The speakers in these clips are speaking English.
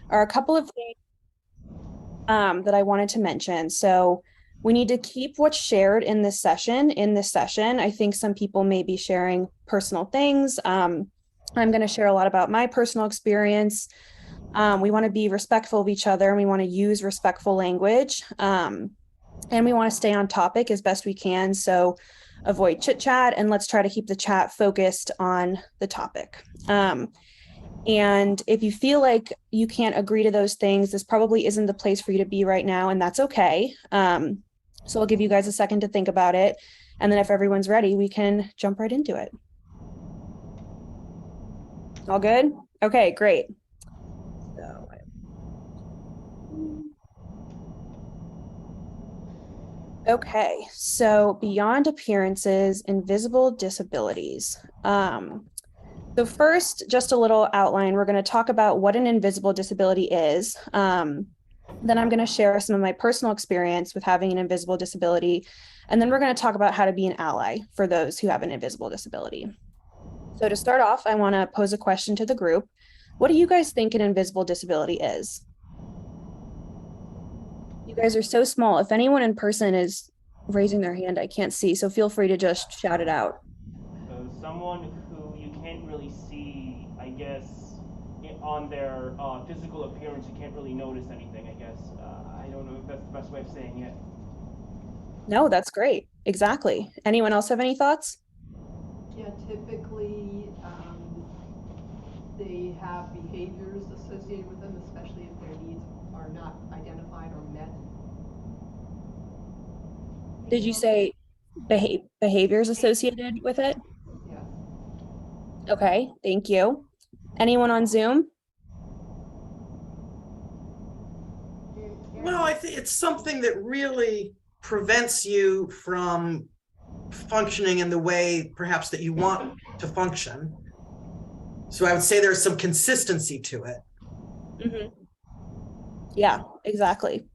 are a couple of things that I wanted to mention. So we need to keep what's shared in this session in this session. I think some people may be sharing personal things. I'm going to share a lot about my personal experience. We want to be respectful of each other and we want to use respectful language. And we want to stay on topic as best we can. So avoid chit chat and let's try to keep the chat focused on the topic. And if you feel like you can't agree to those things, this probably isn't the place for you to be right now, and that's okay. So I'll give you guys a second to think about it. And then if everyone's ready, we can jump right into it. All good? Okay, great. So, okay, so beyond appearances, invisible disabilities. So first, just a little outline. We're going to talk about what an invisible disability is. Then I'm going to share some of my personal experience with having an invisible disability. And then we're going to talk about how to be an ally for those who have an invisible disability. So to start off, I want to pose a question to the group. What do you guys think an invisible disability is? You guys are so small. If anyone in person is raising their hand, I can't see. So feel free to just shout it out. Someone who you can't really see, I guess, on their physical appearance, you can't really notice anything, I guess. I don't know if that's the best way of saying it. No, that's great. Exactly. Anyone else have any thoughts? Yeah, typically they have behaviors associated with them, especially if their needs are not identified or met. Did you say behaviors associated with it? Yeah. Okay, thank you. Anyone on Zoom? Well, I think it's something that really prevents you from functioning in the way perhaps that you want to function. So I would say there's some consistency to it. Mhm. Yeah, exactly.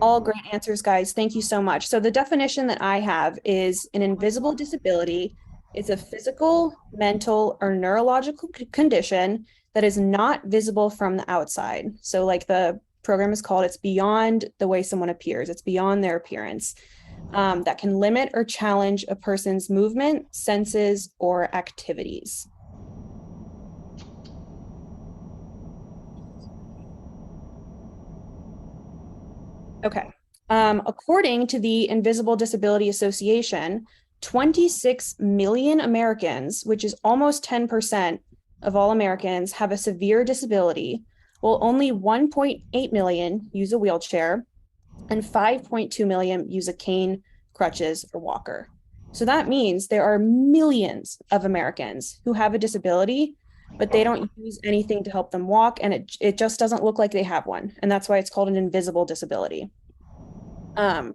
All great answers, guys. Thank you so much. So the definition that I have is an invisible disability is a physical, mental, or neurological condition that is not visible from the outside. So like the program is called, it's beyond the way someone appears. It's beyond their appearance. That can limit or challenge a person's movement, senses, or activities. Okay. According to the Invisible Disability Association, 26 million Americans, which is almost 10% of all Americans, have a severe disability, while only 1.8 million use a wheelchair and 5.2 million use a cane, crutches, or walker. So that means there are millions of Americans who have a disability, but they don't use anything to help them walk, and it just doesn't look like they have one. And that's why it's called an invisible disability. Um,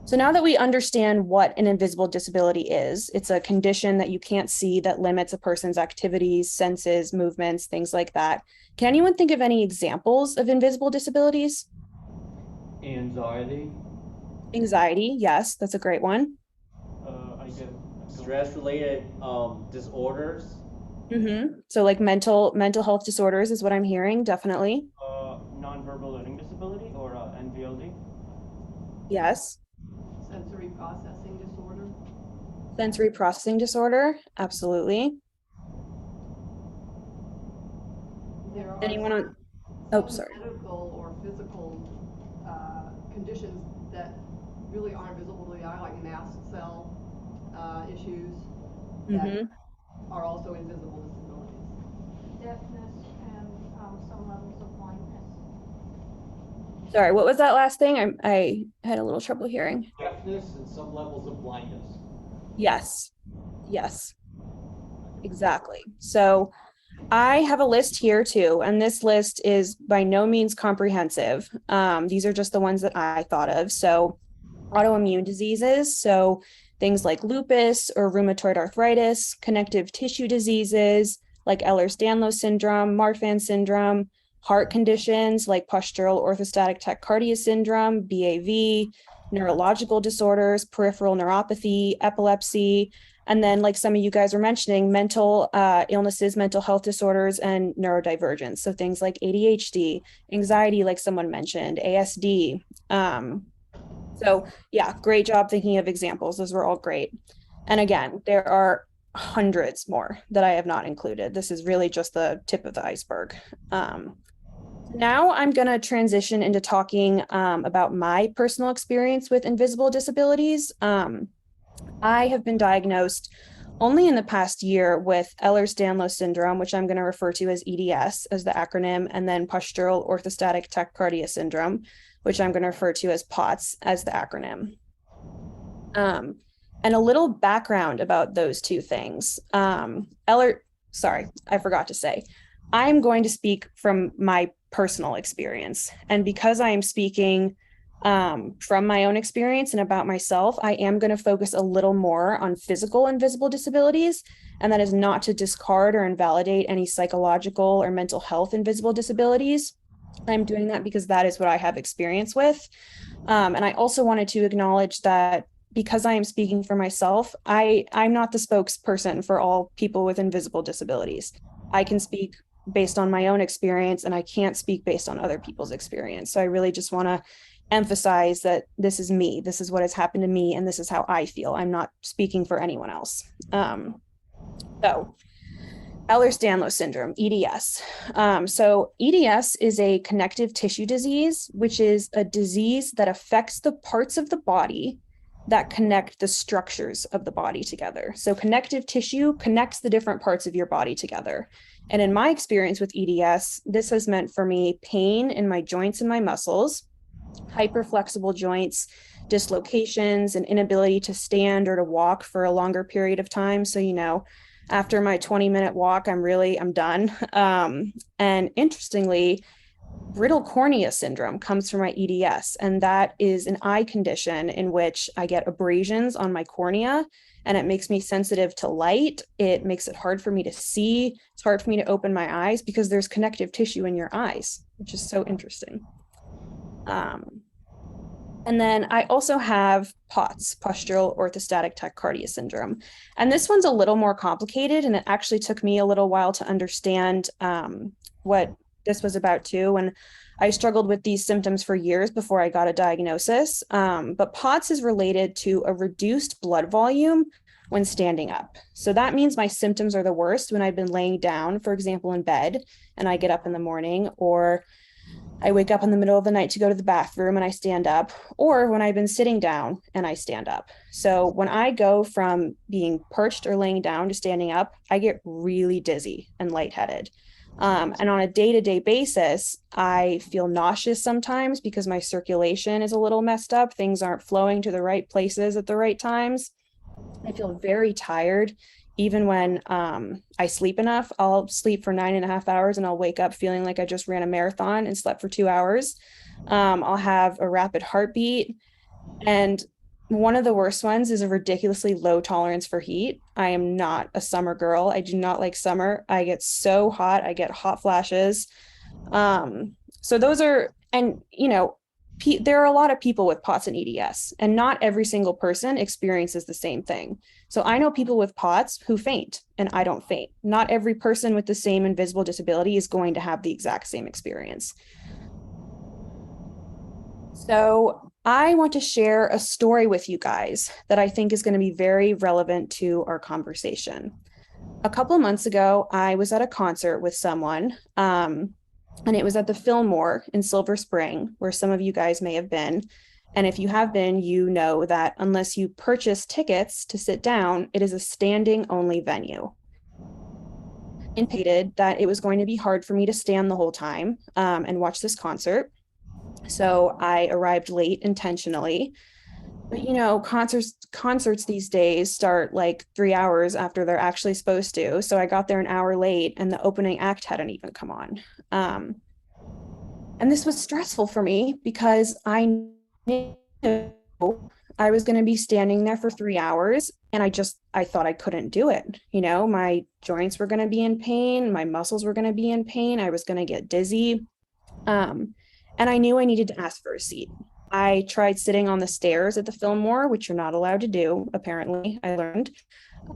so now that we understand what an invisible disability is, it's a condition that you can't see that limits a person's activities, senses, movements, things like that. Can anyone think of any examples of invisible disabilities? Anxiety, Anxiety, yes, that's a great one. I guess. stress related disorders, So like mental health disorders is what I'm hearing, definitely. Non-verbal learning disability or NVLD. Yes. Sensory processing disorder. Sensory processing disorder, absolutely. There are Anyone on, oh, some sorry. medical or physical conditions that really aren't visible to the eye, like mast cell issues that Mm-hmm. are also invisible disabilities. Deafness and some levels of blindness. Sorry, what was that last thing? I had a little trouble hearing. deafness, and some levels of blindness. Yes. Yes, exactly. So I have a list here too, and this list is by no means comprehensive. These are just the ones that I thought of. So autoimmune diseases, so things like lupus or rheumatoid arthritis, connective tissue diseases like Ehlers-Danlos syndrome, Marfan syndrome, heart conditions like postural orthostatic tachycardia syndrome, BAV, neurological disorders, peripheral neuropathy, epilepsy, And then, like some of you guys were mentioning, mental illnesses, mental health disorders, and neurodivergence. So things like ADHD, anxiety, like someone mentioned, ASD. So yeah, great job thinking of examples. Those were all great. And again, there are hundreds more that I have not included. This is really just the tip of the iceberg. Now I'm going to transition into talking about my personal experience with invisible disabilities. I have been diagnosed only in the past year with Ehlers-Danlos syndrome, which I'm going to refer to as EDS as the acronym, and then postural orthostatic tachycardia syndrome, which I'm going to refer to as POTS as the acronym. And a little background about those two things. Sorry, I forgot to say, I'm going to speak from my personal experience. And because I am speaking from my own experience and about myself, I am going to focus a little more on physical invisible disabilities. And that is not to discard or invalidate any psychological or mental health invisible disabilities. I'm doing that because that is what I have experience with. And I also wanted to acknowledge that because I am speaking for myself, I'm not the spokesperson for all people with invisible disabilities. I can speak based on my own experience, and I can't speak based on other people's experience. So I really just want to emphasize that this is me, this is what has happened to me, and this is how I feel. I'm not speaking for anyone else. So Ehlers-Danlos syndrome, EDS. So EDS is a connective tissue disease, which is a disease that affects the parts of the body that connect the structures of the body together. So connective tissue connects the different parts of your body together. And in my experience with EDS, this has meant for me pain in my joints and my muscles, hyperflexible joints, dislocations, and inability to stand or to walk for a longer period of time. So, after my 20-minute walk, I'm done. And interestingly, brittle cornea syndrome comes from my EDS, and that is an eye condition in which I get abrasions on my cornea, and it makes me sensitive to light. It makes it hard for me to see. It's hard for me to open my eyes because there's connective tissue in your eyes, which is so interesting. And then I also have POTS, postural orthostatic tachycardia syndrome. And this one's a little more complicated, and it actually took me a little while to understand what this was about too. And I struggled with these symptoms for years before I got a diagnosis. But POTS is related to a reduced blood volume when standing up. So that means my symptoms are the worst when I've been laying down, for example, in bed, and I get up in the morning, or I wake up in the middle of the night to go to the bathroom and I stand up, or when I've been sitting down and I stand up. So when I go from being perched or laying down to standing up, I get really dizzy and lightheaded. And on a day-to-day basis, I feel nauseous sometimes because my circulation is a little messed up. Things aren't flowing to the right places at the right times. I feel very tired. Even when I sleep enough, I'll sleep for 9.5 hours and I'll wake up feeling like I just ran a marathon and slept for 2 hours. I'll have a rapid heartbeat. And one of the worst ones is a ridiculously low tolerance for heat. I am not a summer girl. I do not like summer. I get so hot. I get hot flashes. So those are, and there are a lot of people with POTS and EDS, and not every single person experiences the same thing. So I know people with POTS who faint, and I don't faint. Not every person with the same invisible disability is going to have the exact same experience. So I want to share a story with you guys that I think is going to be very relevant to our conversation. A couple of months ago, I was at a concert with someone, and it was at the Fillmore in Silver Spring, where some of you guys may have been. And if you have been, you know that unless you purchase tickets to sit down, it is a standing only venue. Indicated that it was going to be hard for me to stand the whole time and watch this concert. So I arrived late intentionally. But concerts these days start like 3 hours after they're actually supposed to. So I got there an hour late and the opening act hadn't even come on. And this was stressful for me because I knew I was going to be standing there for 3 hours, and I thought I couldn't do it. My joints were going to be in pain. My muscles were going to be in pain. I was going to get dizzy. And I knew I needed to ask for a seat. I tried sitting on the stairs at the Fillmore, which you're not allowed to do, apparently, I learned.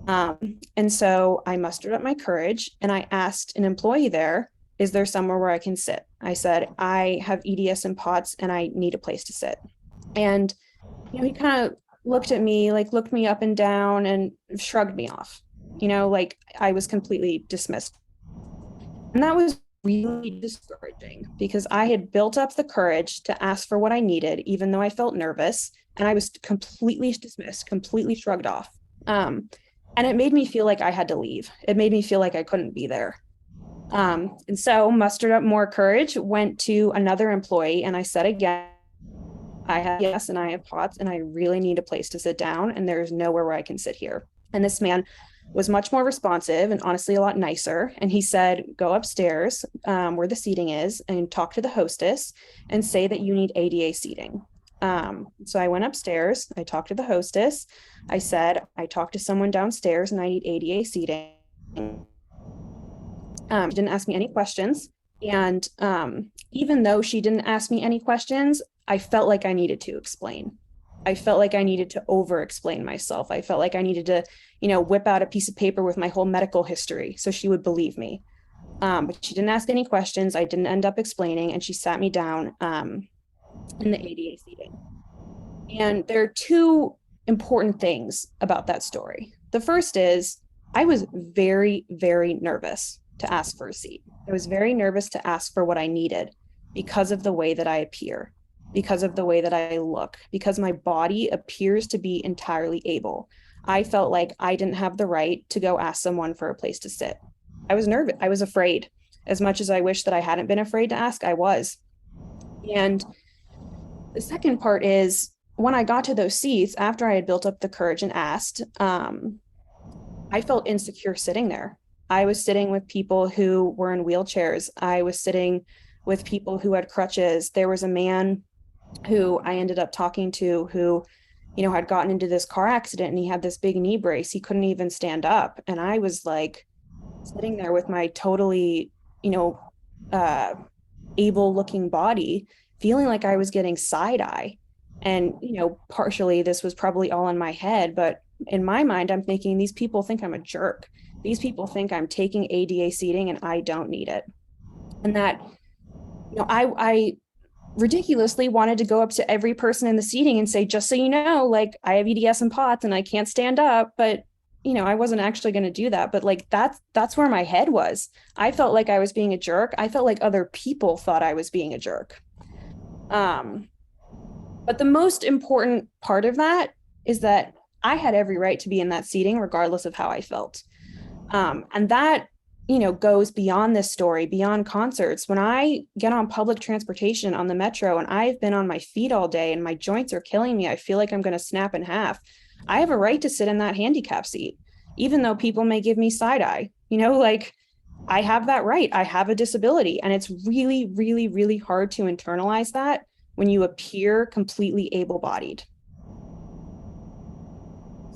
And so I mustered up my courage and I asked an employee there, is there somewhere where I can sit? I said, I have EDS and POTS and I need a place to sit. And, he kind of looked at me, like looked me up and down and shrugged me off, like I was completely dismissed. And that was really discouraging because I had built up the courage to ask for what I needed, even though I felt nervous, and I was completely dismissed, completely shrugged off. And it made me feel like I had to leave. It made me feel like I couldn't be there. And so mustered up more courage, went to another employee, and I said again, I have yes, and I have POTS, and I really need a place to sit down, and there's nowhere where I can sit here. And this man was much more responsive and honestly a lot nicer. And he said, go upstairs where the seating is and talk to the hostess and say that you need ADA seating. So I went upstairs, I talked to the hostess. I said, I talked to someone downstairs and I need ADA seating. She didn't ask me any questions. And even though she didn't ask me any questions, I felt like I needed to explain. I felt like I needed to over explain myself. I felt like I needed to, whip out a piece of paper with my whole medical history so she would believe me. But she didn't ask any questions. I didn't end up explaining, and she sat me down in the ADA seating. And there are two important things about that story. The first is I was very, very nervous to ask for a seat. I was very nervous to ask for what I needed because of the way that I appear, because of the way that I look, because my body appears to be entirely able. I felt like I didn't have the right to go ask someone for a place to sit. I was nervous. I was afraid. As much as I wish that I hadn't been afraid to ask, I was. And the second part is when I got to those seats, after I had built up the courage and asked, I felt insecure sitting there. I was sitting with people who were in wheelchairs. I was sitting with people who had crutches. There was a man who I ended up talking to who, had gotten into this car accident and he had this big knee brace. He couldn't even stand up. And I was like sitting there with my totally, able looking body, feeling like I was getting side eye. And, partially this was probably all in my head, but in my mind, I'm thinking these people think I'm a jerk. These people think I'm taking ADA seating and I don't need it. And that, I ridiculously wanted to go up to every person in the seating and say, just so you know, like I have EDS and POTS and I can't stand up, but I wasn't actually going to do that. But like that's where my head was. I felt like I was being a jerk. I felt like other people thought I was being a jerk. But the most important part of that is that I had every right to be in that seating, regardless of how I felt. And that, goes beyond this story, beyond concerts. When I get on public transportation on the metro and I've been on my feet all day and my joints are killing me, I feel like I'm going to snap in half. I have a right to sit in that handicap seat, even though people may give me side eye, like I have that right. I have a disability. And it's really, really, really hard to internalize that when you appear completely able-bodied.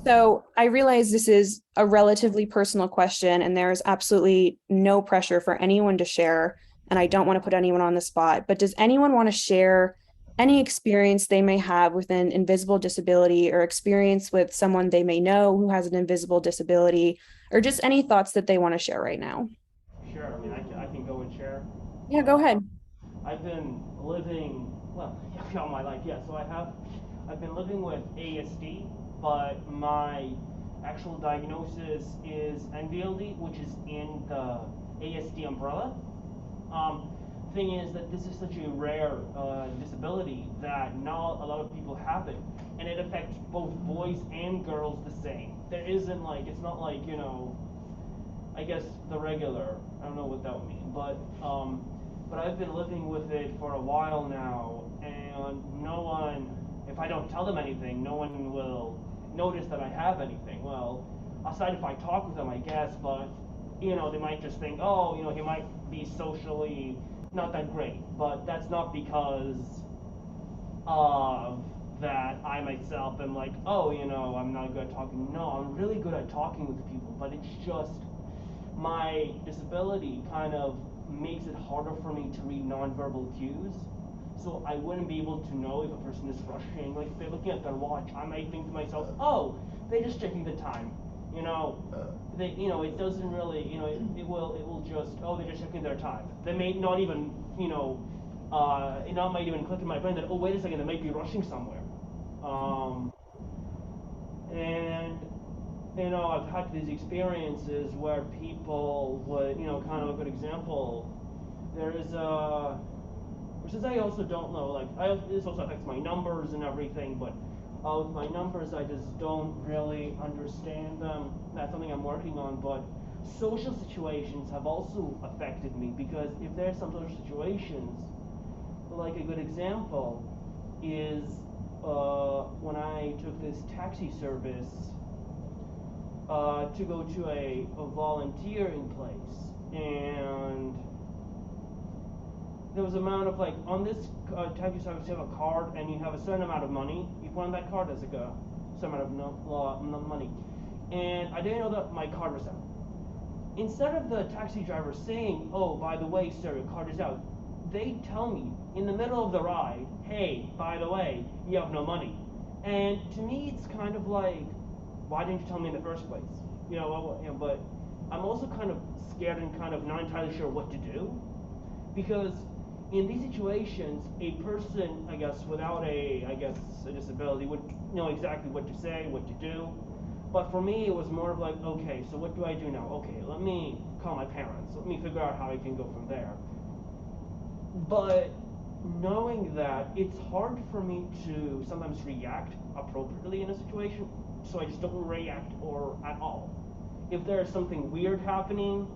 So I realize this is a relatively personal question and there's absolutely no pressure for anyone to share. And I don't want to put anyone on the spot, but does anyone want to share any experience they may have with an invisible disability or experience with someone they may know who has an invisible disability, or just any thoughts that they want to share right now? Sure, I mean, I can go and share. Yeah, go ahead. I've been living, well, all my life, yeah, so I've been living with ASD, but my actual diagnosis is NVLD, which is in the ASD umbrella. Thing is that this is such a rare disability that not a lot of people have it, and it affects both boys and girls the same. There isn't like, it's not like, I guess the regular, I don't know what that would mean, but I've been living with it for a while now, and no one, if I don't tell them anything, no one will notice that I have anything. Well, aside if I talk with them, I guess, but they might just think, oh, he might be socially not that great, but that's not because of that I myself am like, oh, I'm not good at talking. No, I'm really good at talking with people, but it's just my disability kind of makes it harder for me to read nonverbal cues. So I wouldn't be able to know if a person is rushing. Like if they're looking at their watch, I might think to myself, oh, they're just checking the time. You know, it doesn't really, it will just, oh, they're just checking their time. They may not even, it not might even click in my brain that, oh, wait a second, they might be rushing somewhere. And I've had these experiences where people would, kind of a good example. There is since I also don't know, like, this also affects my numbers and everything, but with my numbers, I just don't really understand them. That's something I'm working on, but social situations have also affected me, because if there's some social situations, like a good example is when I took this taxi service to go to a volunteering place, and there was an amount of, like, on this taxi service, you have a card and you have a certain amount of money. You put on that card as like a certain amount of money, and I didn't know that my card was out. Instead of the taxi driver saying, "Oh, by the way, sir, your card is out," they tell me in the middle of the ride, "Hey, by the way, you have no money." And to me, it's kind of like, why didn't you tell me in the first place? But I'm also kind of scared and kind of not entirely sure what to do, because in these situations, a person, I guess, without a disability would know exactly what to say, what to do. But for me, it was more of like, okay, so what do I do now? Okay, let me call my parents. Let me figure out how I can go from there. But knowing that, it's hard for me to sometimes react appropriately in a situation, so I just don't react or at all. If there's something weird happening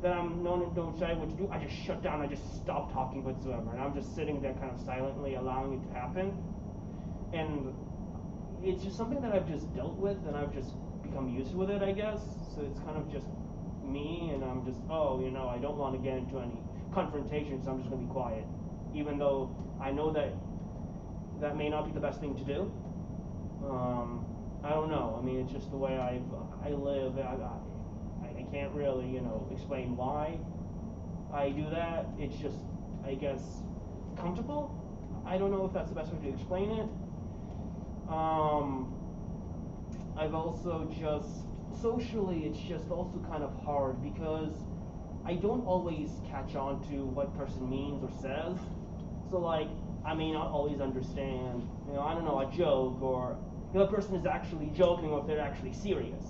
that I'm don't decide what to do, I just shut down, I just stop talking whatsoever, and I'm just sitting there kind of silently allowing it to happen. And it's just something that I've just dealt with, and I've just become used with it, I guess. So it's kind of just me, and I'm just, I don't want to get into any confrontation, so I'm just going to be quiet, even though I know that that may not be the best thing to do. I don't know. I mean, it's just the way I live. I can't really, explain why I do that. It's just, I guess, comfortable. I don't know if that's the best way to explain it. I've also just, socially, it's just also kind of hard, because I don't always catch on to what person means or says. So, like, I may not always understand, I don't know, a joke, or if a person is actually joking or if they're actually serious.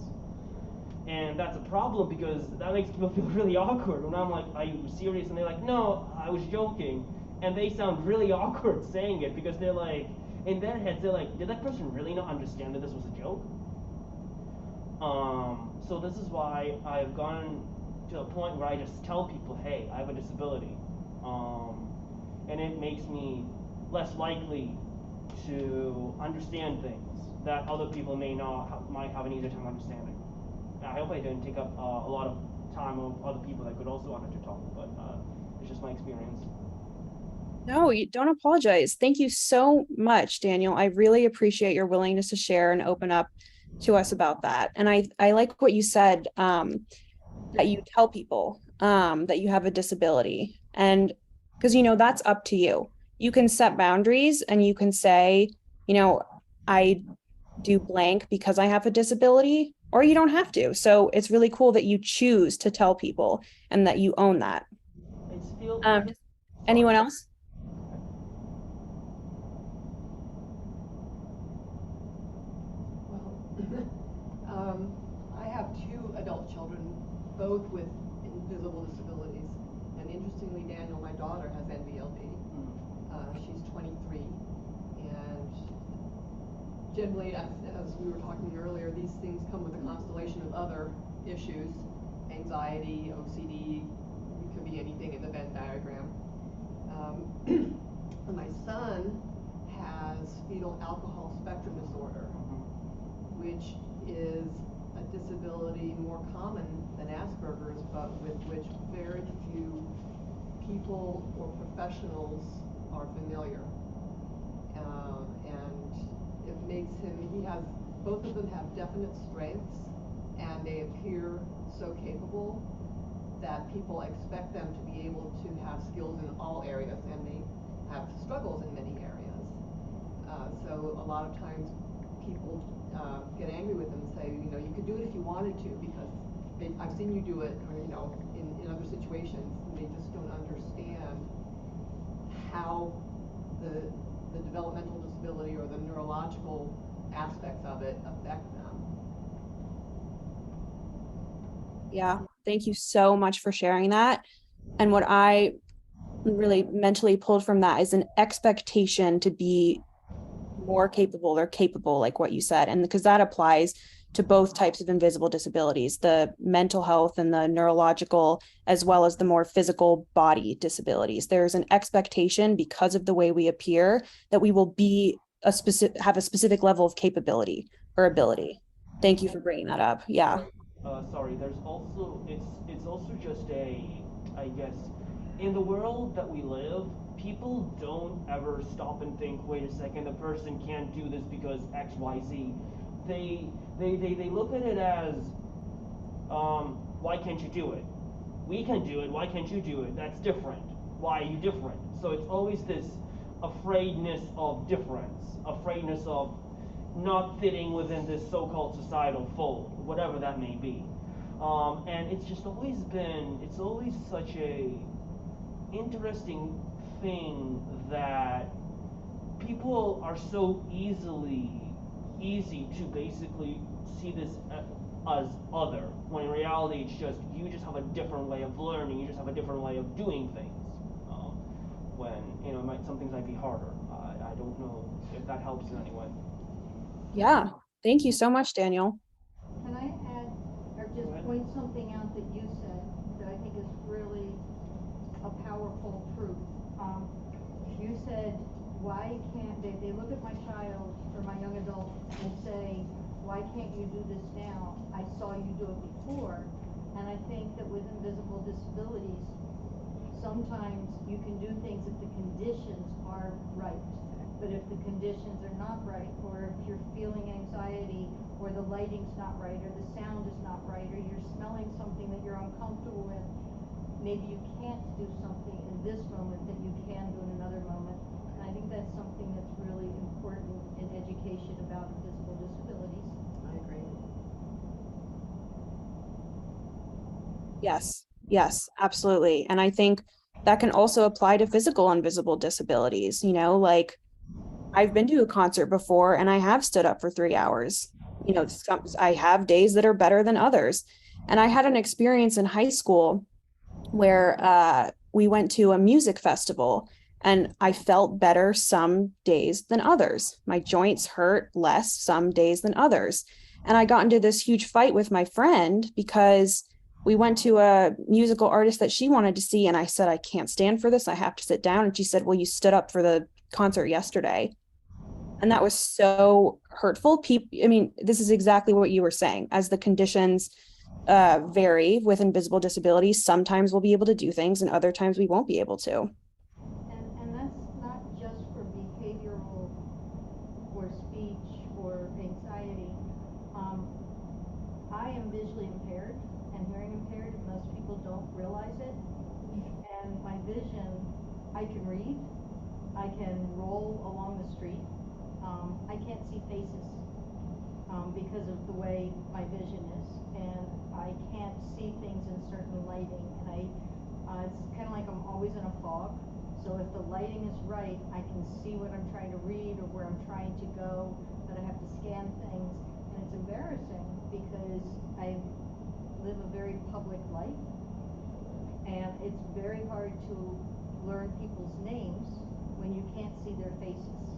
And that's a problem, because that makes people feel really awkward. When I'm like, "Are you serious?" and they're like, "No, I was joking." And they sound really awkward saying it, because they're like, in their heads, they're like, did that person really not understand that this was a joke? So this is why I've gone to a point where I just tell people, hey, I have a disability. And it makes me less likely to understand things that other people might have an easier time understanding. I hope I didn't take up a lot of time of other people that could also wanted to talk, but it's just my experience. No, you don't apologize. Thank you so much, Daniel. I really appreciate your willingness to share and open up to us about that. And I like what you said, that you tell people that you have a disability. And because, that's up to you. You can set boundaries and you can say, I do blank because I have a disability, or you don't have to. So it's really cool that you choose to tell people and that you own that. It's feel. Anyone else? Well, I have two adult children, both with invisible disabilities. And interestingly, Daniel, my daughter, has NVLD. She's 23. And generally, as we were talking earlier, these things come with a constellation of other issues: anxiety, OCD, it could be anything in the Venn diagram. My son has fetal alcohol spectrum disorder, which is a disability more common than Asperger's, but with which very few people or professionals are familiar. And it makes him, both of them have definite strengths, and they appear so capable that people expect them to be able to have skills in all areas, and they have struggles in many areas. So a lot of times people get angry with them and say, you know, you could do it if you wanted to, because I've seen you do it, or, you know, in other situations, and they just don't understand how the developmental disability or the neurological aspects of it affect them. Yeah, thank you so much for sharing that. And what I really mentally pulled from that is an expectation to be more capable or capable, like what you said. And because that applies to both types of invisible disabilities, the mental health and the neurological, as well as the more physical body disabilities. There's an expectation because of the way we appear that we will be have a specific level of capability or ability. Thank you for bringing that up. Yeah. Sorry, there's also it's also just I guess in the world that we live, people don't ever stop and think, wait a second, a person can't do this because XYZ. They look at it as why can't you do it? We can do it, why can't you do it? That's different. Why are you different? So it's always this afraidness of difference, afraidness of not fitting within this so-called societal fold, whatever that may be. And it's just always been, it's always such a interesting thing that people are so easy to basically see this as other, when in reality it's just, you just have a different way of learning, you just have a different way of doing things. When, you know, some things might be harder. I don't know if that helps in any way. Yeah. Thank you so much, Daniel. Can I add, or just point something out that you said that I think is really a powerful truth? You said, why can't they look at my child or my young adult and say, why can't you do this now? I saw you do it before. And I think that with invisible disabilities, sometimes you can do things if the conditions are right. But if the conditions are not right, or if you're feeling anxiety, or the lighting's not right, or the sound is not right, or you're smelling something that you're uncomfortable with, maybe you can't do something in this moment that you can do in another moment. And I think that's something that's really important in education about invisible disabilities. I agree. Yes, absolutely. And I think that can also apply to physical invisible disabilities. You know, like I've been to a concert before and I have stood up for 3 hours. You know, I have days that are better than others. And I had an experience in high school where we went to a music festival and I felt better some days than others. My joints hurt less some days than others. And I got into this huge fight with my friend because we went to a musical artist that she wanted to see. And I said, I can't stand for this. I have to sit down. And she said, well, you stood up for the concert yesterday. And that was so hurtful. I mean, this is exactly what you were saying. As the conditions vary with invisible disabilities, sometimes we'll be able to do things and other times we won't be able to. And that's not just for behavioral or speech or anxiety. I am visually impaired and hearing impaired, and most people don't realize it. And my vision, I can read, I can roll along the street. I can't see faces because of the way my vision is, and I can't see things in certain lighting. And it's kind of like I'm always in a fog. So if the lighting is right, I can see what I'm trying to read or where I'm trying to go, but I have to scan things. And it's embarrassing because I live a very public life, and it's very hard to learn people's names when you can't see their faces.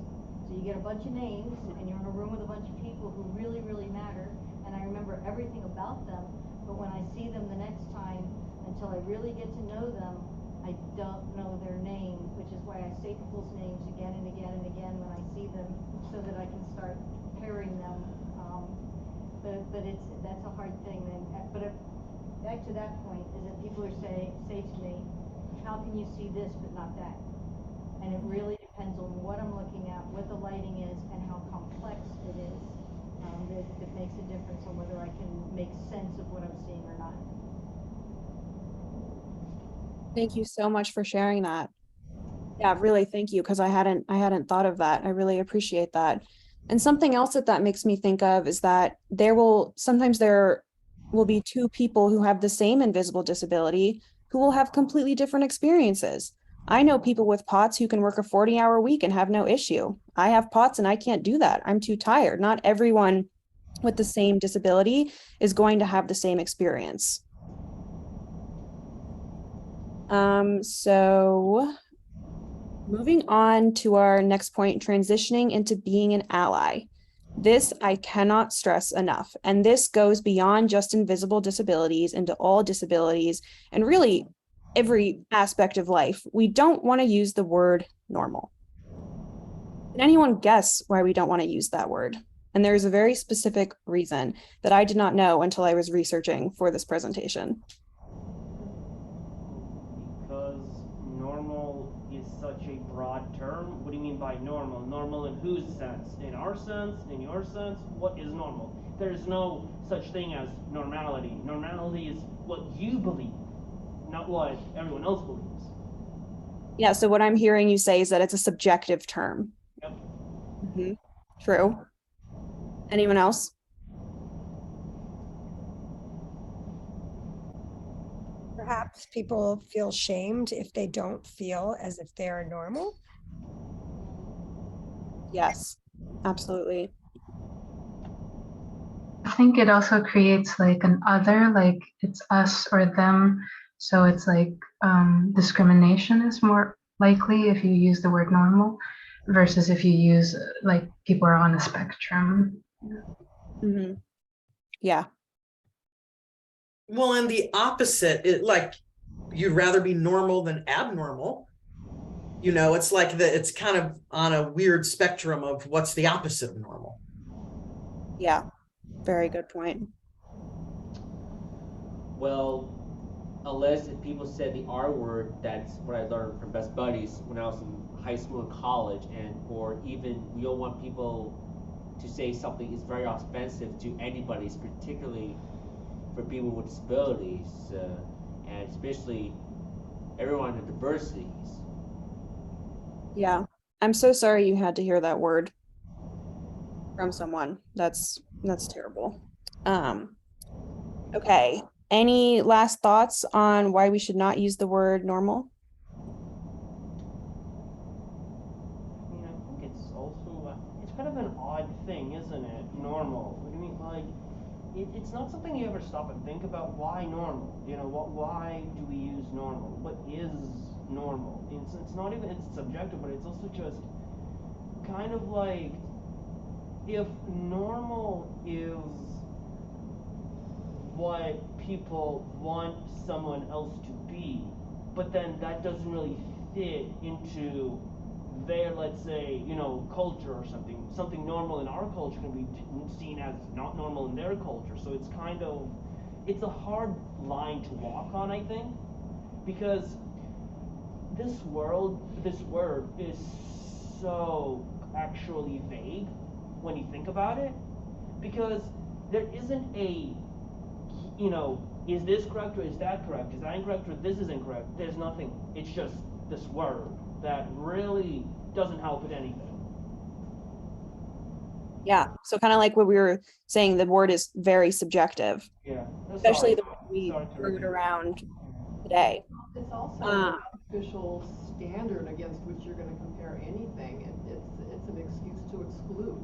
So you get a bunch of names and you're in a room with a bunch of people who really, really matter, and I remember everything about them, but when I see them the next time, until I really get to know them, I don't know their name, which is why I say people's names again and again and again when I see them, so that I can start pairing them. But that's a hard thing. Back to that point is that people say to me, how can you see this but not that? And it really depends on what I'm looking at, what the lighting is, and how complex it is. That makes a difference on whether I can make sense of what I'm seeing or not. Thank you so much for sharing that. Yeah, really, thank you, because I hadn't thought of that. I really appreciate that. And something else that makes me think of is that sometimes there will be two people who have the same invisible disability who will have completely different experiences. I know people with POTS who can work a 40-hour week and have no issue. I have POTS and I can't do that. I'm too tired. Not everyone with the same disability is going to have the same experience. So moving on to our next point, transitioning into being an ally. This I cannot stress enough. And this goes beyond just invisible disabilities into all disabilities and really every aspect of life. We don't want to use the word normal. Can anyone guess why we don't want to use that word? And there's a very specific reason that I did not know until I was researching for this presentation. Because normal is such a broad term. What do you mean by normal? Normal in whose sense? In our sense? In your sense? What is normal? There's no such thing as normality. Normality is what you believe, not what everyone else believes. Yeah, so what I'm hearing you say is that it's a subjective term. Yep. Mm-hmm. True. Anyone else? Perhaps people feel shamed if they don't feel as if they are normal. Yes, absolutely. I think it also creates like an other, like it's us or them. So it's like discrimination is more likely if you use the word normal versus if you use like people are on a spectrum. Mm-hmm. Yeah. Well, and the opposite, like you'd rather be normal than abnormal. You know, it's like it's kind of on a weird spectrum of what's the opposite of normal. Yeah. Very good point. Well, unless if people said the R word, that's what I learned from Best Buddies when I was in high school and college, and or even we don't want people to say something is very offensive to anybody's, particularly for people with disabilities, and especially everyone in diversities. Yeah. I'm so sorry you had to hear that word from someone. That's terrible. Okay. Any last thoughts on why we should not use the word normal? I mean, I think it's also it's kind of an odd thing, isn't it? Normal. What do you mean, like? It's not something you ever stop and think about. Why normal? You know, why do we use normal? What is normal? It's not even, it's subjective, but it's also just kind of like, if normal is what people want someone else to be, but then that doesn't really fit into their, let's say, you know, culture or something normal in our culture can be seen as not normal in their culture. So it's kind of, it's a hard line to walk on, I think, because this word is so actually vague when you think about it, because there isn't a, you know, is this correct or is that correct? Is that incorrect or this is incorrect? There's nothing. It's just this word that really doesn't help with anything. Yeah. So kind of like what we were saying, the word is very subjective. Yeah. Especially the way we threw it around today. It's also an official standard against which you're going to compare anything, and it's an excuse to exclude.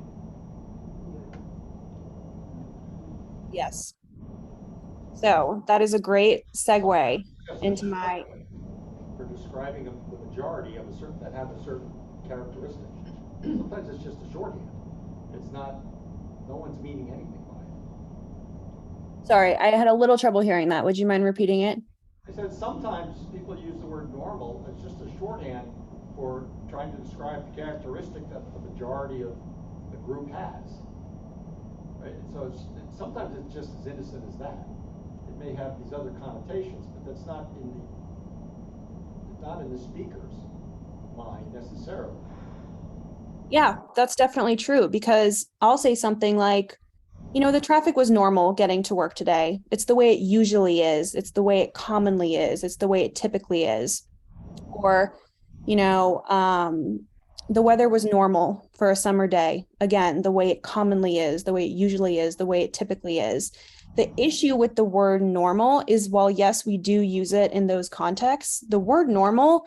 Yes. So that is a great segue into my. For describing the majority of a certain that have a certain characteristic. Sometimes it's just a shorthand. It's not. No one's meaning anything by it. Sorry, I had a little trouble hearing that. Would you mind repeating it? I said sometimes people use the word normal as just a shorthand for trying to describe the characteristic that the majority of the group has. Right? So sometimes it's just as innocent as that. It may have these other connotations, but that's not in the speaker's mind necessarily. Yeah, that's definitely true, because I'll say something like, you know, the traffic was normal getting to work today. It's the way it usually is. It's the way it commonly is. It's the way it typically is. Or, you know, the weather was normal for a summer day. Again, the way it commonly is, the way it usually is, the way it typically is. The issue with the word normal is while, yes, we do use it in those contexts, the word normal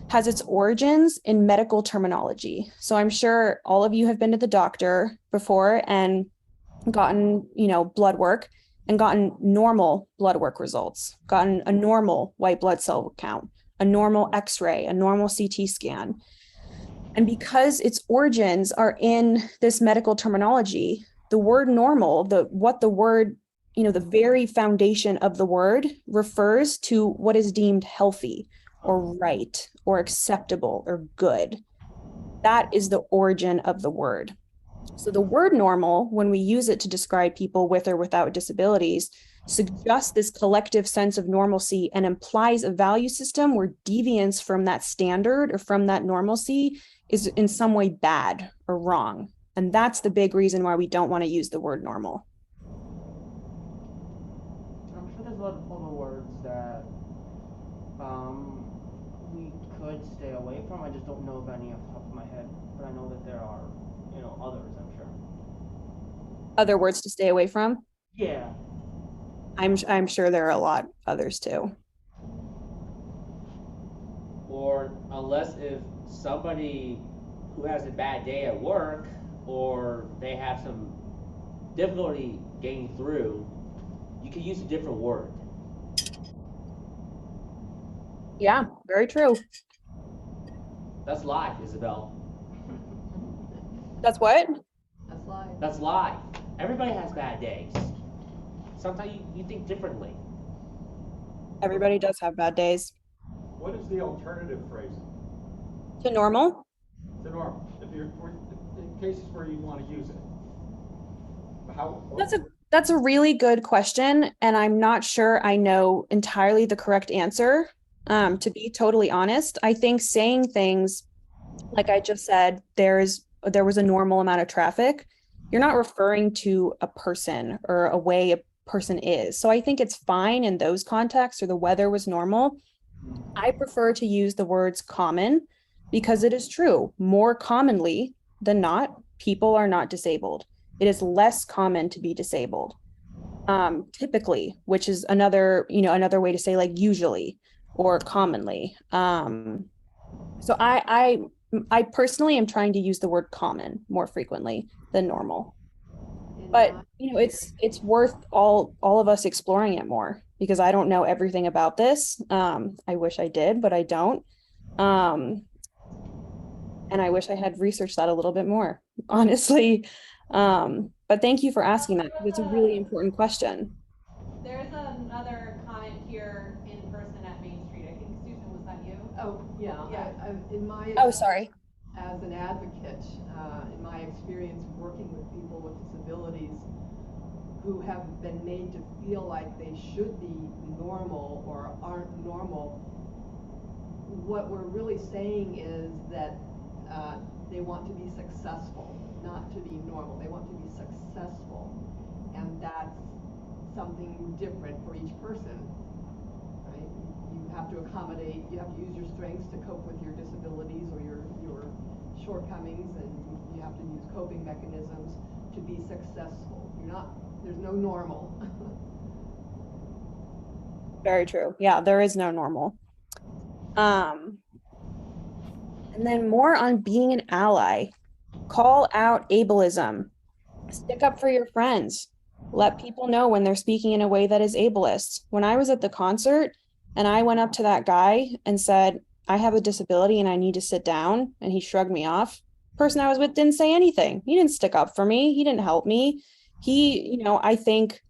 has its origins in medical terminology. So I'm sure all of you have been to the doctor before and gotten, blood work and gotten normal blood work results, gotten a normal white blood cell count, a normal x-ray, a normal CT scan. And because its origins are in this medical terminology, the word normal, the very foundation of the word refers to what is deemed healthy or right or acceptable or good. That is the origin of the word. So the word normal, when we use it to describe people with or without disabilities, suggests this collective sense of normalcy and implies a value system where deviance from that standard or from that normalcy is in some way bad or wrong. And that's the big reason why we don't want to use the word normal. I'm sure there's a lot of other words that we could stay away from. I just don't know of any off the top of my head, but I know that there are, others, I'm sure. Other words to stay away from? Yeah. I'm sure there are a lot others too. Or unless if somebody who has a bad day at work or they have some difficulty getting through, you can use a different word. Yeah, very true. That's life, Isabel. That's what? That's life. That's life. Everybody has bad days. Sometimes you think differently. Everybody does have bad days. What is the alternative phrasing To normal? to normal? If you're, in cases where you want to use it. That's a really good question, and I'm not sure I know entirely the correct answer. To be totally honest, I think saying things like I just said, there was a normal amount of traffic. You're not referring to a person or a way a person is. So I think it's fine in those contexts, or the weather was normal. I prefer to use the words common because it is true. More commonly than not, people are not disabled. It is less common to be disabled. Typically, which is another way to say like usually or commonly. So I personally am trying to use the word common more frequently than normal. But it's worth all of us exploring it more because I don't know everything about this. I wish I did, but I don't. And I wish I had researched that a little bit more, honestly. But thank you for asking that. It's a really important question. There's another comment here in person at Main Street. I think Susan, was that you? Oh, yeah. Yeah. In my Oh, sorry. as an advocate, in my experience working with people with disabilities who have been made to feel like they should be normal or aren't normal, what we're really saying is that they want to be successful, not to be normal. They want to be successful, and that's something different for each person, right? You have to accommodate, you have to use your strengths to cope with your disabilities or your shortcomings, and you have to use coping mechanisms to be successful. There's no normal. Very true. Yeah, there is no normal. And then more on being an ally. Call out ableism. Stick up for your friends. Let people know when they're speaking in a way that is ableist. When I was at the concert and I went up to that guy and said, I have a disability and I need to sit down, and he shrugged me off. The person I was with didn't say anything. He didn't stick up for me. He didn't help me. He, I think,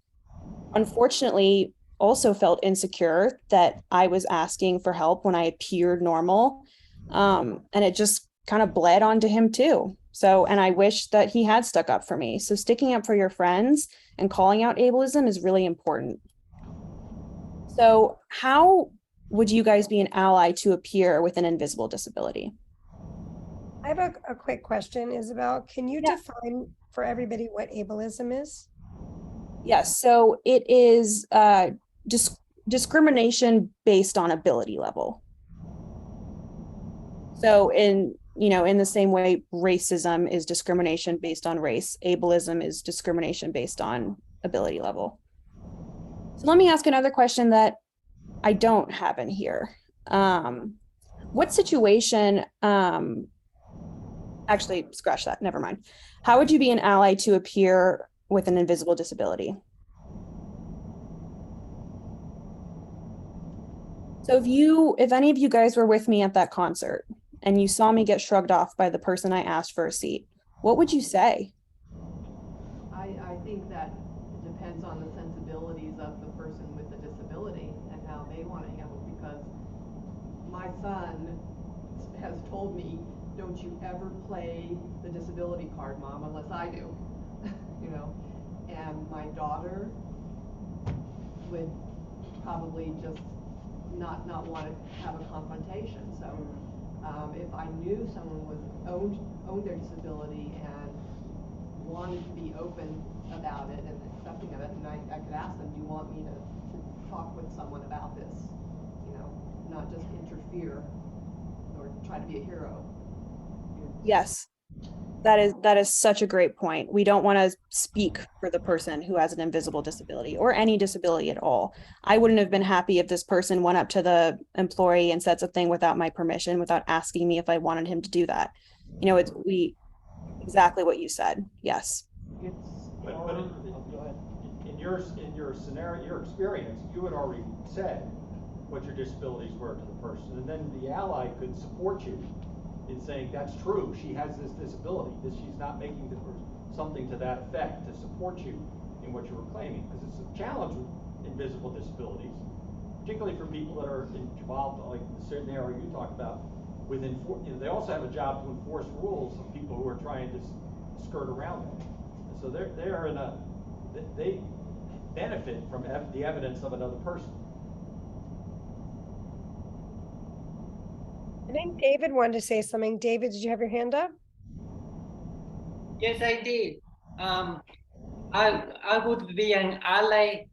unfortunately, also felt insecure that I was asking for help when I appeared normal. And it just kind of bled onto him too. So, and I wish that he had stuck up for me. So sticking up for your friends and calling out ableism is really important. So how would you guys be an ally to a peer with an invisible disability? I have a quick question, Isabel. Can you define for everybody what ableism is? Yes, so it is discrimination based on ability level. So in the same way racism is discrimination based on race, ableism is discrimination based on ability level. So let me ask another question that I don't have in here. What situation, actually, scratch that, never mind. How would you be an ally to a peer with an invisible disability? So if any of you guys were with me at that concert and you saw me get shrugged off by the person I asked for a seat, what would you say? I think that it depends on the sensibilities of the person with the disability and how they want to handle it, because my son has told me, don't you ever play the disability card, Mom, unless I do. And my daughter would probably just not want to have a confrontation. So if I knew someone owned their disability and wanted to be open about it and accepting of it, and I could ask them, do you want me to talk with someone about this? Not just interfere or try to be a hero. Yes, that is such a great point. We don't want to speak for the person who has an invisible disability or any disability at all. I wouldn't have been happy if this person went up to the employee and said something without my permission, without asking me if I wanted him to do that. Exactly what you said. Yes. But in your scenario, your experience, you had already said what your disabilities were to the person, and then the ally could support you in saying that's true, she has this disability, that she's not making something to that effect to support you in what you were claiming, because it's a challenge with invisible disabilities, particularly for people that are involved, like the scenario you talked about. They also have a job to enforce rules of people who are trying to skirt around them. And so they benefit from the evidence of another person. I think David wanted to say something. David, did you have your hand up? Yes, I did. I would be an ally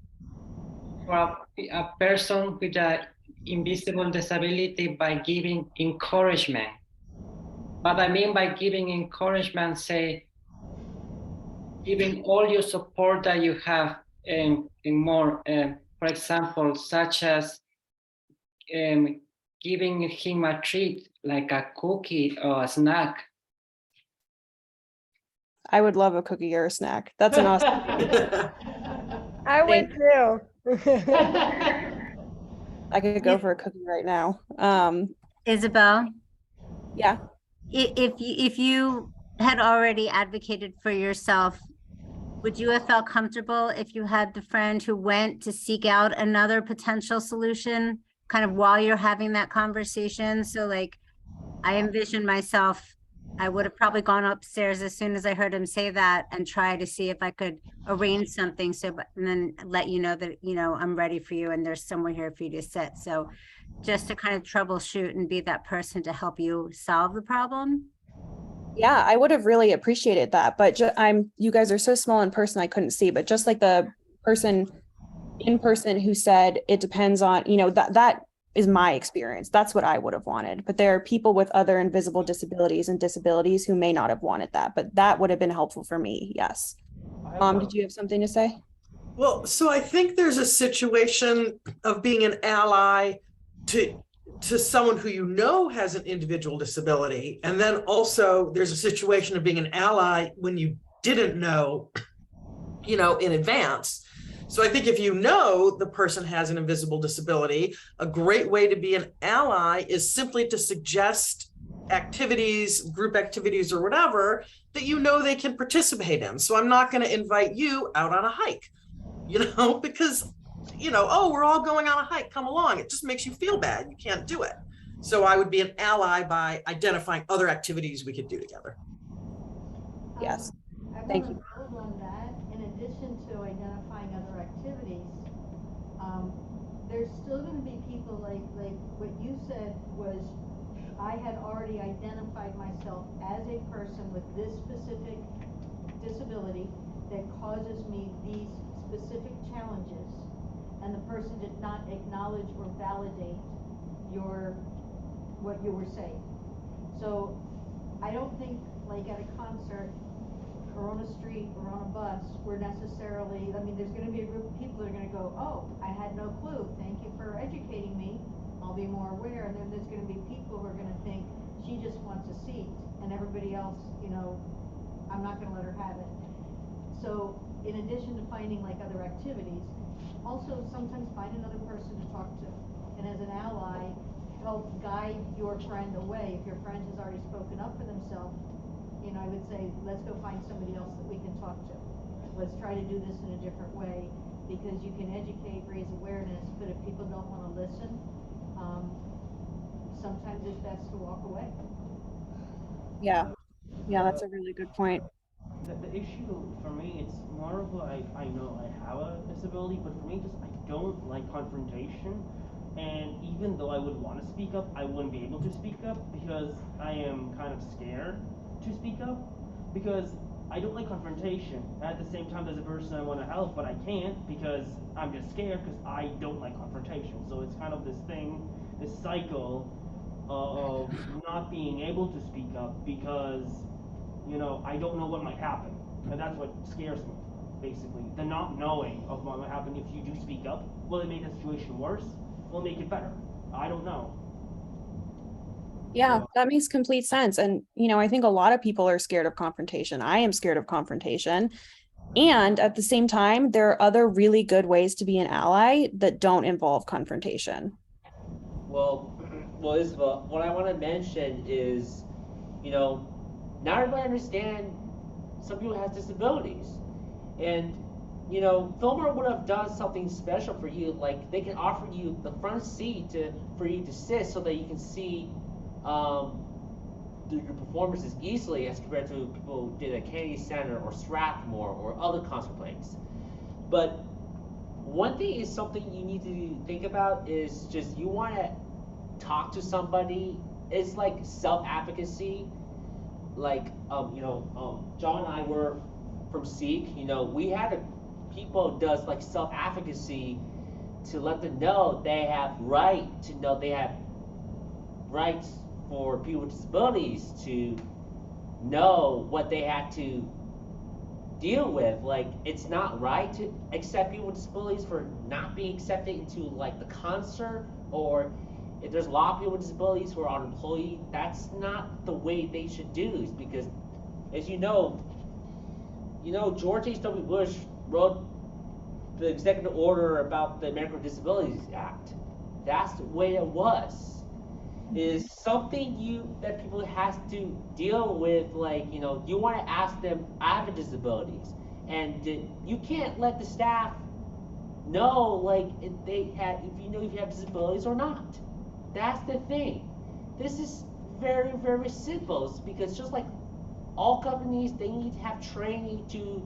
for a person with an invisible disability by giving encouragement. What I mean by giving encouragement, say, giving all your support that you have and more, for example, such as giving him a treat like a cookie or a snack. I would love a cookie or a snack. That's an awesome. I would too. I could go for a cookie right now. Isabel? Yeah. If you had already advocated for yourself, would you have felt comfortable if you had the friend who went to seek out another potential solution kind of while you're having that conversation? So like, I envision myself, I would have probably gone upstairs as soon as I heard him say that and try to see if I could arrange something. And then let you know that, I'm ready for you and there's somewhere here for you to sit. So just to kind of troubleshoot and be that person to help you solve the problem. Yeah, I would have really appreciated that, but you guys are so small in person, I couldn't see, but just like the person in person who said it depends on, that is my experience. That's what I would have wanted. But there are people with other invisible disabilities and disabilities who may not have wanted that, but that would have been helpful for me. Yes. Did you have something to say? Well, so I think there's a situation of being an ally to someone who has an individual disability. And then also there's a situation of being an ally when you didn't know, in advance. So I think if the person has an invisible disability, a great way to be an ally is simply to suggest activities, group activities or whatever that they can participate in. So I'm not going to invite you out on a hike, because oh, we're all going on a hike, come along. It just makes you feel bad. You can't do it. So I would be an ally by identifying other activities we could do together. Yes. Thank you. I want to build on that. In addition to identifying other activities, there's still going to be people like what you said was, I had already identified myself as a person with this specific disability that causes me these specific challenges, and the person did not acknowledge or validate what you were saying. So I don't think like at a concert or on a street or on a bus, we're necessarily, I mean, there's gonna be a group of people that are gonna go, oh, I had no clue, thank you for educating me, I'll be more aware, and then there's gonna be people who are gonna think, she just wants a seat, and everybody else, you know, I'm not gonna let her have it. So, in addition to finding like other activities, also sometimes find another person to talk to, and as an ally, help guide your friend away. If your friend has already spoken up for themselves, you know, I would say, let's go find somebody else that we can talk to. Let's try to do this in a different way, because you can educate, raise awareness, but if people don't want to listen, sometimes it's best to walk away. Yeah. Yeah, that's a really good point. The issue for me, it's more of like, I know I have a disability, but for me, just I don't like confrontation. And even though I would want to speak up, I wouldn't be able to speak up because I am kind of scared to speak up. Because I don't like confrontation. At the same time, there's a person I want to help, but I can't because I'm just scared because I don't like confrontation. So it's kind of this thing, this cycle of not being able to speak up because, you know, I don't know what might happen. And that's what scares me, basically. The not knowing of what might happen if you do speak up. Will it make the situation worse? Will it make it better? I don't know. Yeah, So, that makes complete sense. And, you know, I think a lot of people are scared of confrontation. I am scared of confrontation. And at the same time, there are other really good ways to be an ally that don't involve confrontation. Well, well, Isabel, what I want to mention is, you know, not everybody understand some people have disabilities, and you know, Fillmore would have done something special for you, like they can offer you the front seat for you to sit so that you can see your performances easily as compared to people who did at Kennedy Center or Strathmore or other concert places. But one thing is something you need to think about is just you want to talk to somebody. It's like self-advocacy. Like John and I were from Seek. You know, we had people does like self-advocacy to let them know they have right to know they have rights for people with disabilities to know what they had to deal with. Like, it's not right to accept people with disabilities for not being accepted into like the concert, or if there's a lot of people with disabilities who are unemployed, that's not the way they should do. Because as George H.W. Bush wrote the executive order about the American with Disabilities Act. That's the way it was. Is something that people has to deal with. Like, you want to ask them, I have a disabilities, and you can't let the staff know like if you have disabilities or not. That's the thing. This is very, very simple. It's because just like all companies, they need to have training to,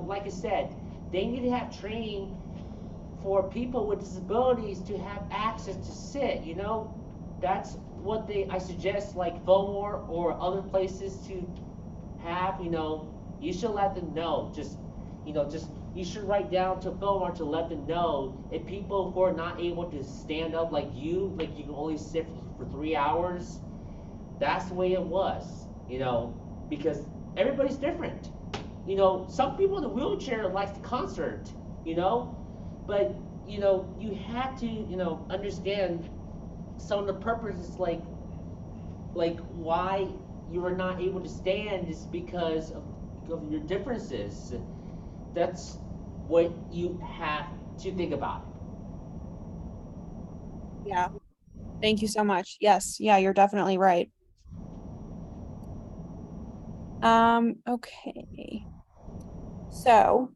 like I said, they need to have training for people with disabilities to have access to sit. That's what I suggest, like Fillmore or other places to have. You should let them know. You should write down to Fillmore to let them know if people who are not able to stand up like you can only sit for 3 hours. That's the way it was. Because everybody's different. Some people in the wheelchair like the concert. But you have to understand some of the purposes, like why you are not able to stand is because of your differences. That's what you have to think about. Yeah. Thank you so much. Yes. Yeah, you're definitely right. Okay. So,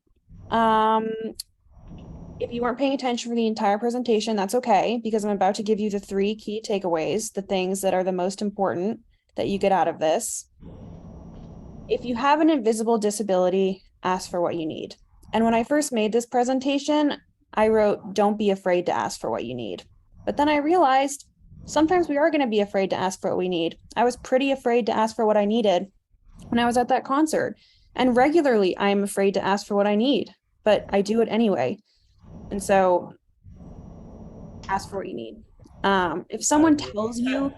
if you weren't paying attention for the entire presentation, that's okay, because I'm about to give you the 3 key takeaways, the things that are the most important that you get out of this. If you have an invisible disability, ask for what you need. And when I first made this presentation, I wrote, don't be afraid to ask for what you need. But then I realized sometimes we are going to be afraid to ask for what we need. I was pretty afraid to ask for what I needed when I was at that concert. And regularly, I am afraid to ask for what I need, but I do it anyway. And so ask for what you need. If someone tells you,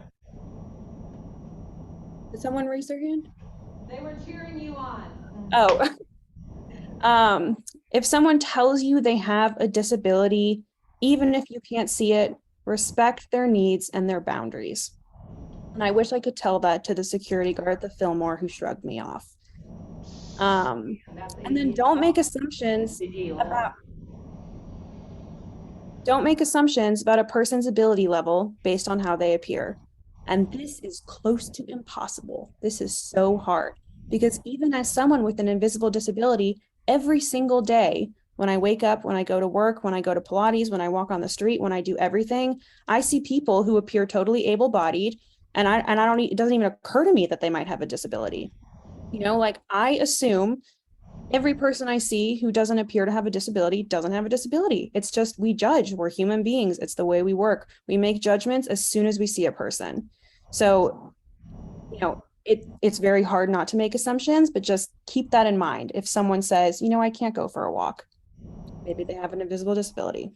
Did someone raise their hand? They were cheering you on. Oh. If someone tells you they have a disability, even if you can't see it, respect their needs and their boundaries. And I wish I could tell that to the security guard at the Fillmore who shrugged me off. And then don't make assumptions about a person's ability level based on how they appear. And this is close to impossible. This is so hard because even as someone with an invisible disability, every single day, when I wake up, when I go to work, when I go to Pilates, when I walk on the street, when I do everything, I see people who appear totally able-bodied, and it doesn't even occur to me that they might have a disability. You know, like I assume every person I see who doesn't appear to have a disability doesn't have a disability. It's just we judge. We're human beings. It's the way we work. We make judgments as soon as we see a person. So, you know, it's very hard not to make assumptions, but just keep that in mind. If someone says, you know, I can't go for a walk, maybe they have an invisible disability.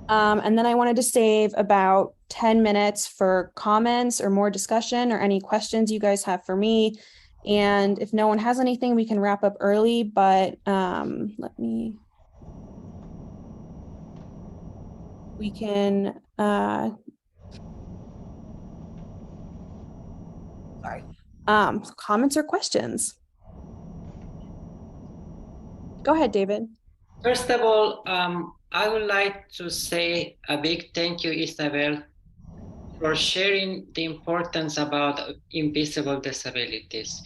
And then I wanted to save about 10 minutes for comments or more discussion or any questions you guys have for me. And if no one has anything, we can wrap up early, but we can, comments or questions. Go ahead, David. First of all, I would like to say a big thank you, Isabel, for sharing the importance about invisible disabilities.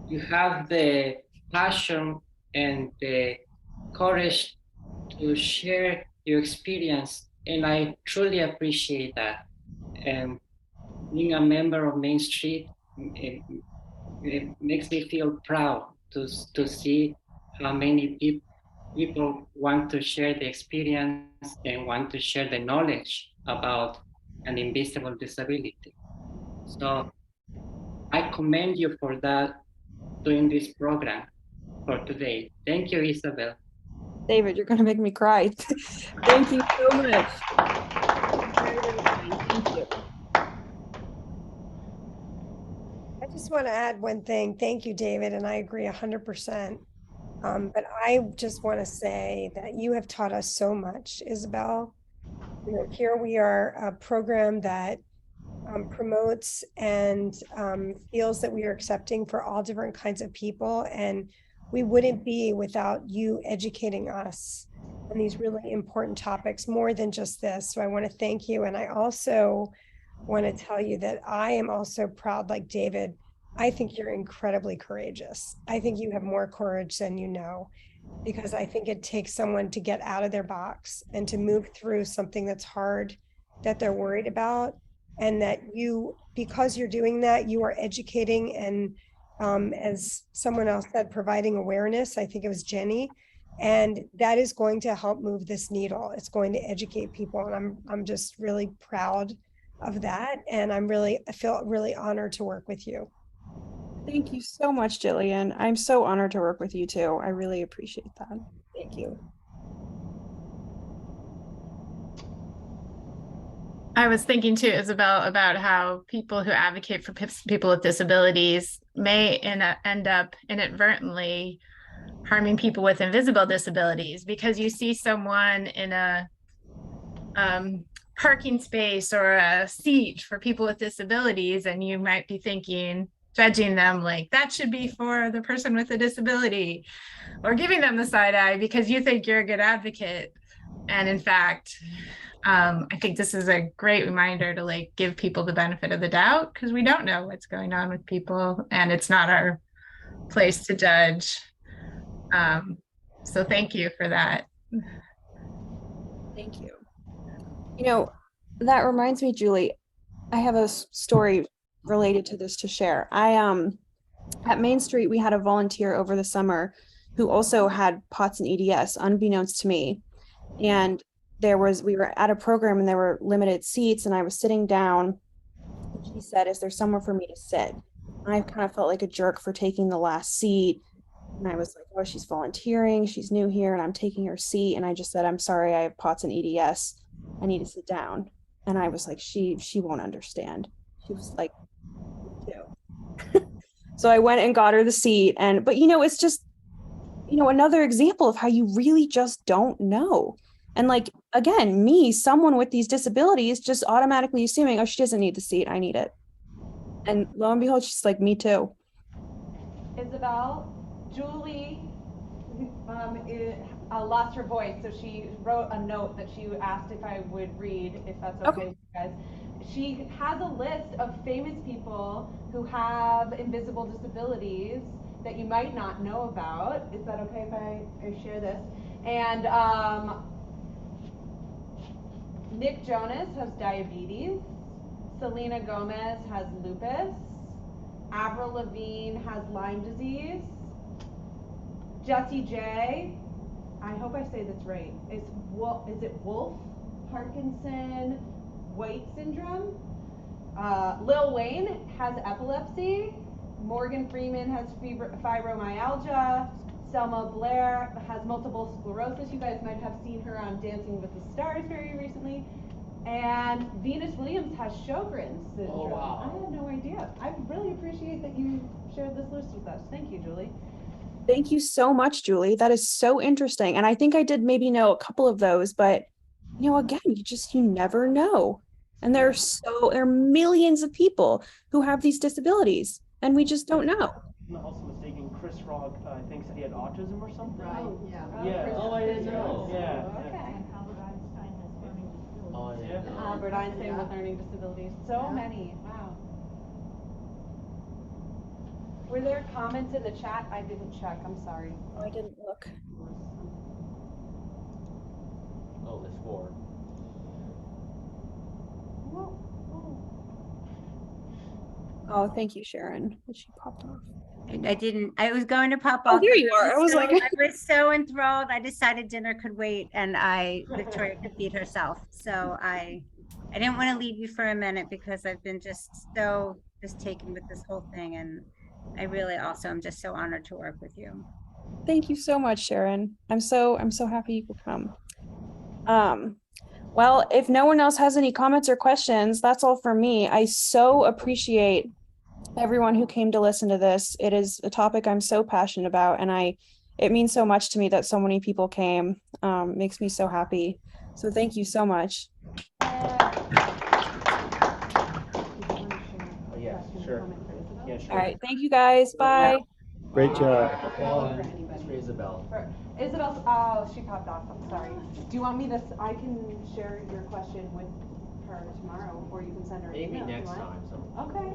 You have the passion and the courage to share your experience, and I truly appreciate that. And being a member of Main Street, it makes me feel proud to see how many people want to share the experience and want to share the knowledge about an invisible disability. So I commend you for that, doing this program for today. Thank you, Isabel. David, you're going to make me cry. Thank you so much. Thank you. I just want to add one thing. Thank you, David, and I agree 100%. But I just want to say that you have taught us so much, Isabel. You know, here we are, a program that promotes and feels that we are accepting for all different kinds of people. And we wouldn't be without you educating us on these really important topics, more than just this. So I want to thank you. And I also want to tell you that I am also proud, like David. I think you're incredibly courageous. I think you have more courage than you know, because I think it takes someone to get out of their box and to move through something that's hard, that they're worried about. And that you, because you're doing that, you are educating and as someone else said, providing awareness. I think it was Jenny. And that is going to help move this needle. It's going to educate people. And I'm just really proud of that. And I feel really honored to work with you. Thank you so much, Jillian. I'm so honored to work with you too. I really appreciate that. Thank you. I was thinking too, Isabel, about how people who advocate for people with disabilities may end up inadvertently harming people with invisible disabilities, because you see someone in a parking space or a seat for people with disabilities, and you might be thinking, judging them like that should be for the person with a disability, or giving them the side eye because you think you're a good advocate. And in fact, I think this is a great reminder to like give people the benefit of the doubt, because we don't know what's going on with people and it's not our place to judge. So thank you for that. Thank you. You know, that reminds me, Julie, I have a story related to this to share. At Main Street, we had a volunteer over the summer who also had POTS and EDS, unbeknownst to me. And we were at a program and there were limited seats, and I was sitting down and she said, is there somewhere for me to sit? And I kind of felt like a jerk for taking the last seat. And I was like, oh, she's volunteering, she's new here, and I'm taking her seat. And I just said, I'm sorry, I have POTS and EDS. I need to sit down. And I was like, she won't understand. She was like, me too. So I went and got her the seat. But it's just, another example of how you really just don't know. And like, again, someone with these disabilities, just automatically assuming, oh, she doesn't need the seat, I need it. And lo and behold, she's like, me too. Isabel, Julie lost her voice, so she wrote a note that she asked if I would read, if that's okay with you guys. She has a list of famous people who have invisible disabilities that you might not know about. Is that okay if I share this? And Nick Jonas has diabetes. Selena Gomez has lupus. Avril Lavigne has Lyme disease. Jessie J, I hope I say this right. Is it Wolf? Parkinson, White syndrome. Lil Wayne has epilepsy. Morgan Freeman has fibromyalgia. Selma Blair has multiple sclerosis. You guys might have seen her on Dancing with the Stars very recently. And Venus Williams has Sjogren's syndrome. Oh, wow. I had no idea. I really appreciate that you shared this list with us. Thank you, Julie. Thank you so much, Julie. That is so interesting. And I think I did maybe know a couple of those, but again, you never know. And there are millions of people who have these disabilities, and we just don't know. I'm not also mistaken, Chris Rock thinks that he had autism or something. Right, yeah. Yeah. Oh, I didn't know. Yeah. Okay. Albert Einstein has learning disabilities. Oh, I didn't know. Albert Einstein with learning disabilities. So many. Wow. Were there comments in the chat? I didn't check. I'm sorry. I didn't look. Oh, there's 4. Oh, thank you, Sharon. But she popped off. I was going to pop Oh, off. there you are. I was so, like, I was so enthralled. I decided dinner could wait, and Victoria could feed herself. So I didn't want to leave you for a minute because I've been just taken with this whole thing, and I really also am just so honored to work with you. Thank you so much, Sharon. I'm so happy you could come. Well, if no one else has any comments or questions, that's all for me. I so appreciate everyone who came to listen to this. It is a topic I'm so passionate about, and it means so much to me that so many people came. Makes me so happy. So thank you so much. Yeah, sure. Yeah, sure. All right, thank you guys. Bye. Great job. It's for Isabel. Isabel's, oh, she popped off. I'm sorry. Do you want me to, I can share your question with her tomorrow, or you can send her an Maybe email. next time. Okay.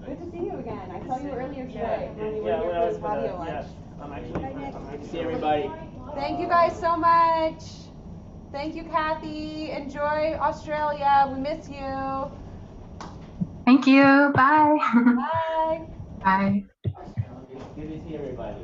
Good to see you again. I saw you earlier today. Yeah, when we yeah, were when here I for was the patio with, lunch. I'm actually See everybody. Thank you guys so much. Thank you, Kathy. Enjoy Australia. We miss you. Thank you. Bye. Bye. Bye. Good to see everybody.